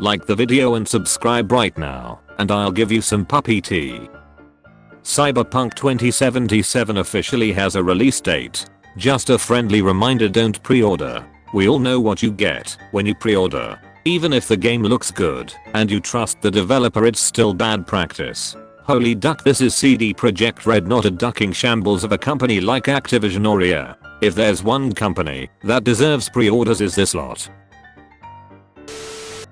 Like the video and subscribe right now, and I'll give you some puppy tea. Cyberpunk 2077 officially has a release date. Just a friendly reminder, don't pre-order. We all know what you get when you pre-order. Even if the game looks good and you trust the developer, it's still bad practice. Holy duck, this is CD Projekt Red, not a ducking shambles of a company like Activision or EA. If there's one company that deserves pre-orders, is this lot.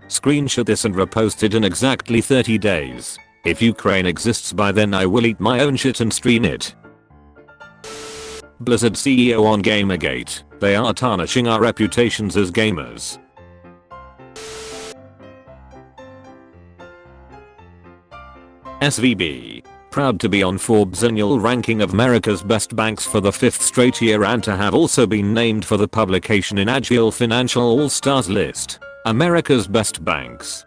Screenshot this and repost it in exactly 30 days. If Ukraine exists by then, I will eat my own shit and stream it. Blizzard CEO on Gamergate. They are tarnishing our reputations as gamers. SVB. Proud to be on Forbes' annual ranking of America's best banks for the 5th straight year, and to have also been named for the publication in Agile Financial All-Stars list. America's best banks.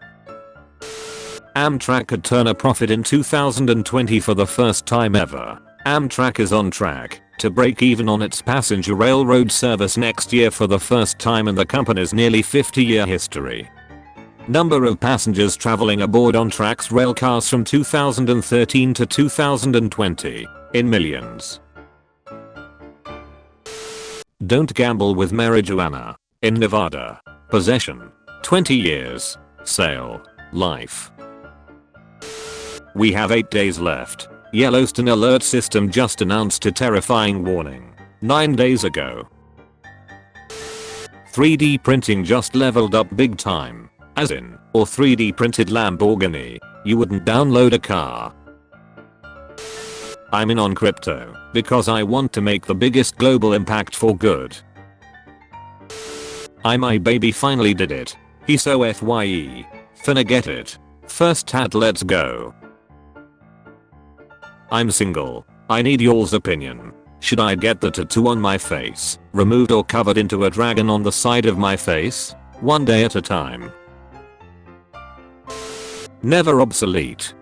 Amtrak could turn a profit in 2020 for the first time ever. Amtrak is on track to break even on its passenger railroad service next year for the first time in the company's nearly 50-year history. Number of passengers traveling aboard Amtrak's rail cars from 2013 to 2020 in millions. Don't gamble with marijuana in Nevada. Possession 20 years. Sale life. We have 8 days left. Yellowstone alert system just announced a terrifying warning 9 days ago. 3D printing just leveled up big time. As in, or 3D printed Lamborghini. You wouldn't download a car. I'm in on crypto because I want to make the biggest global impact for good. My baby finally did it. He so FYE. Finna get it. First tat, let's go. I'm single. I need y'all's opinion. Should I get the tattoo on my face removed or covered into a dragon on the side of my face? One day at a time. Never obsolete.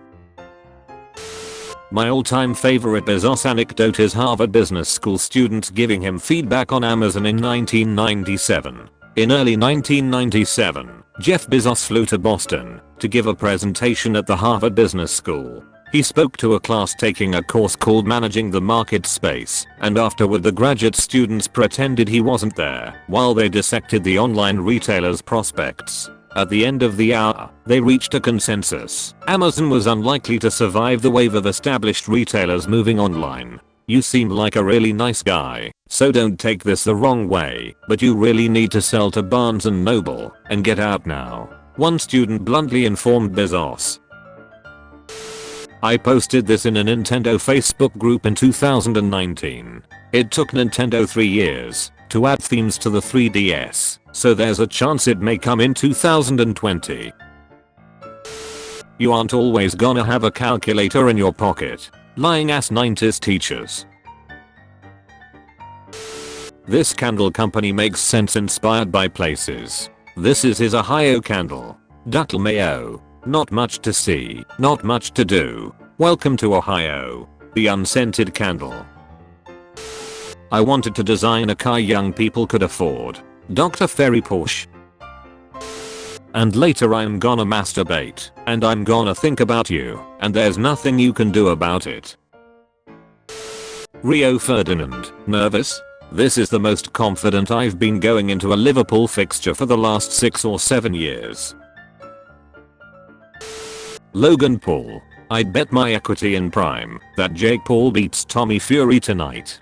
My all-time favorite Bezos anecdote is Harvard Business School students giving him feedback on Amazon in 1997. In early 1997, Jeff Bezos flew to Boston to give a presentation at the Harvard Business School. He spoke to a class taking a course called Managing the Market Space, and afterward the graduate students pretended he wasn't there while they dissected the online retailer's prospects. At the end of the hour, they reached a consensus. Amazon was unlikely to survive the wave of established retailers moving online. You seem like a really nice guy, so don't take this the wrong way, but you really need to sell to Barnes & Noble and get out now. One student bluntly informed Bezos. I posted this in a Nintendo Facebook group in 2019. It took Nintendo 3 years to add themes to the 3DS, so there's a chance it may come in 2020. You aren't always gonna have a calculator in your pocket. Lying ass 90s teachers. This candle company makes sense inspired by places. This is his Ohio candle. Duckle Mayo. Not much to see, not much to do. Welcome to Ohio. The unscented candle. I wanted to design a car young people could afford. Dr. Ferry Porsche. And later I'm gonna masturbate, and I'm gonna think about you, and there's nothing you can do about it. Rio Ferdinand. Nervous? This is the most confident I've been going into a Liverpool fixture for the last 6 or 7 years. Logan Paul. I'd bet my equity in Prime that Jake Paul beats Tommy Fury tonight.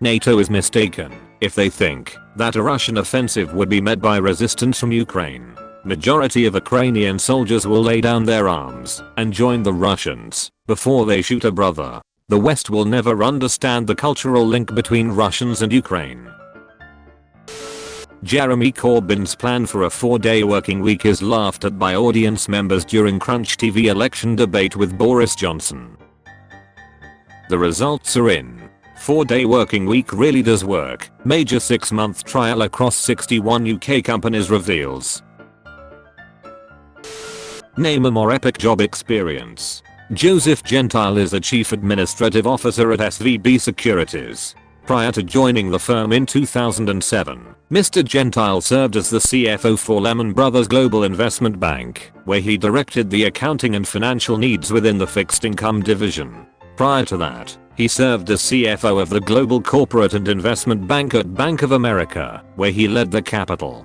NATO is mistaken if they think that a Russian offensive would be met by resistance from Ukraine. Majority of Ukrainian soldiers will lay down their arms and join the Russians before they shoot a brother. The West will never understand the cultural link between Russians and Ukraine. Jeremy Corbyn's plan for a 4-day working week is laughed at by audience members during Crunch TV election debate with Boris Johnson. The results are in. 4-day working week really does work. Major 6-month trial across 61 UK companies reveals. Name a more epic job experience. Joseph Gentile is a chief administrative officer at SVB Securities. Prior to joining the firm in 2007, Mr. Gentile served as the CFO for Lehman Brothers Global Investment Bank, where he directed the accounting and financial needs within the fixed income division. Prior to that, he served as CFO of the Global Corporate and Investment Bank at Bank of America, where he led the capital.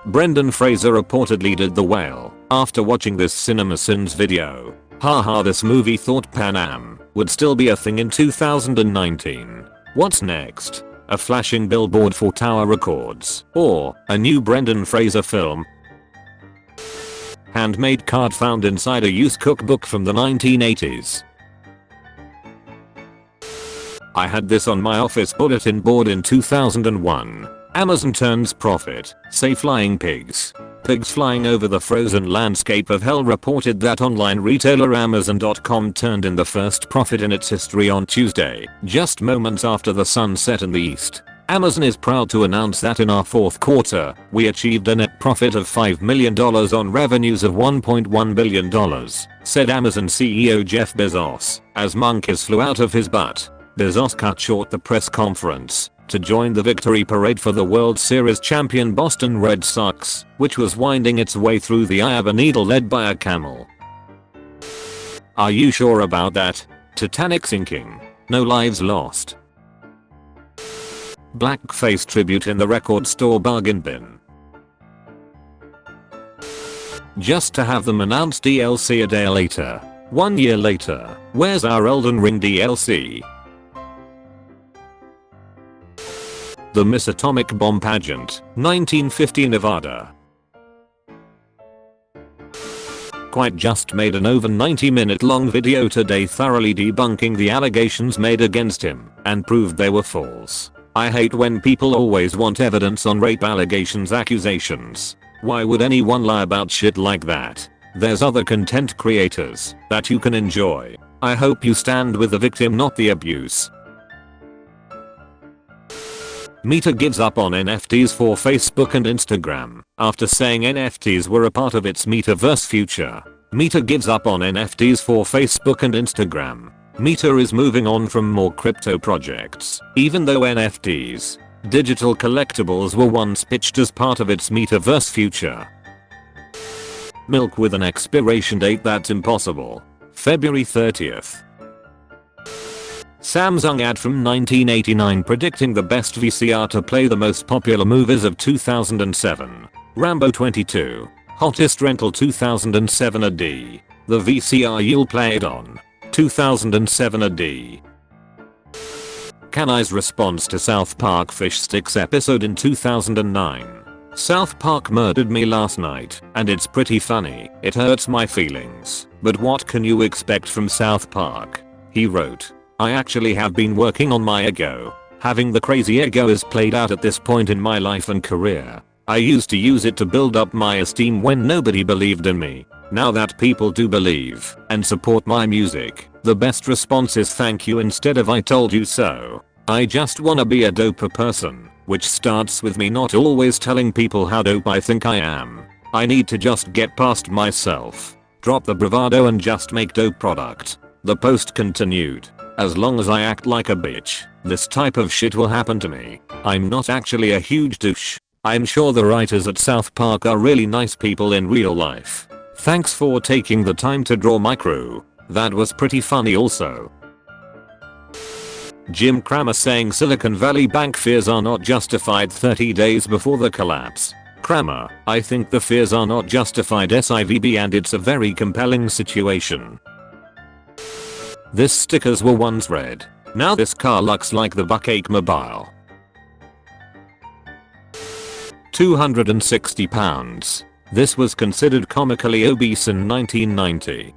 Brendan Fraser reportedly did The Whale after watching this CinemaSins video. Haha, this movie thought Pan Am would still be a thing in 2019. What's next? A flashing billboard for Tower Records, or a new Brendan Fraser film? Handmade card found inside a youth cookbook from the 1980s. I had this on my office bulletin board in 2001. Amazon turns profit, say flying pigs. Pigs flying over the frozen landscape of hell reported that online retailer Amazon.com turned in the first profit in its history on Tuesday, just moments after the sun set in the east. Amazon is proud to announce that in our fourth quarter, we achieved a net profit of $5 million on revenues of $1.1 billion, said Amazon CEO Jeff Bezos, as monkeys flew out of his butt. Bezos cut short the press conference to join the victory parade for the World Series champion Boston Red Sox, which was winding its way through the eye of a needle led by a camel. Are you sure about that? Titanic sinking. No lives lost. Blackface tribute in the record store bargain bin. Just to have them announce DLC a day later. 1 year later, where's our Elden Ring DLC? The Miss Atomic Bomb Pageant, 1950 Nevada. Quite just made an over 90-minute long video today thoroughly debunking the allegations made against him and proved they were false. I hate when people always want evidence on rape accusations. Why would anyone lie about shit like that? There's other content creators that you can enjoy. I hope you stand with the victim, not the abuse. Meta gives up on NFTs for Facebook and Instagram after saying NFTs were a part of its metaverse future. Meta gives up on NFTs for Facebook and Instagram. Meta is moving on from more crypto projects, even though NFTs, digital collectibles, were once pitched as part of its metaverse future. Milk with an expiration date that's impossible. February 30th. Samsung ad from 1989 predicting the best VCR to play the most popular movies of 2007. Rambo 22. Hottest rental 2007 AD. The VCR you'll play it on. 2007 AD. Kanai's response to South Park Fish Sticks episode in 2009. South Park murdered me last night, and it's pretty funny. It hurts my feelings. But what can you expect from South Park? He wrote. I actually have been working on my ego. Having the crazy ego is played out at this point in my life and career. I used to use it to build up my esteem when nobody believed in me. Now that people do believe and support my music, the best response is thank you instead of I told you so. I just wanna be a doper person, which starts with me not always telling people how dope I think I am. I need to just get past myself. Drop the bravado and just make dope product. The post continued. As long as I act like a bitch, this type of shit will happen to me. I'm not actually a huge douche. I'm sure the writers at South Park are really nice people in real life. Thanks for taking the time to draw my crew. That was pretty funny also. Jim Cramer saying Silicon Valley Bank fears are not justified 30 days before the collapse. Cramer, I think the fears are not justified SIVB and it's a very compelling situation. This stickers were once red. Now this car looks like the Buckake Mobile. 260 pounds. This was considered comically obese in 1990.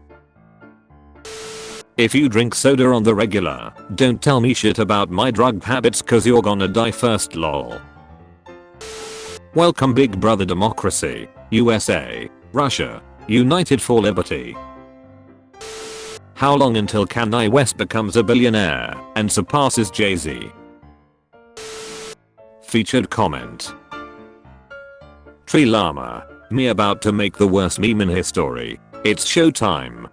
If you drink soda on the regular, don't tell me shit about my drug habits cause you're gonna die first lol. Welcome Big Brother Democracy, USA, Russia, United for Liberty. How long until Kanye West becomes a billionaire and surpasses Jay-Z? Featured comment. Tree Llama, me about to make the worst meme in history. It's showtime.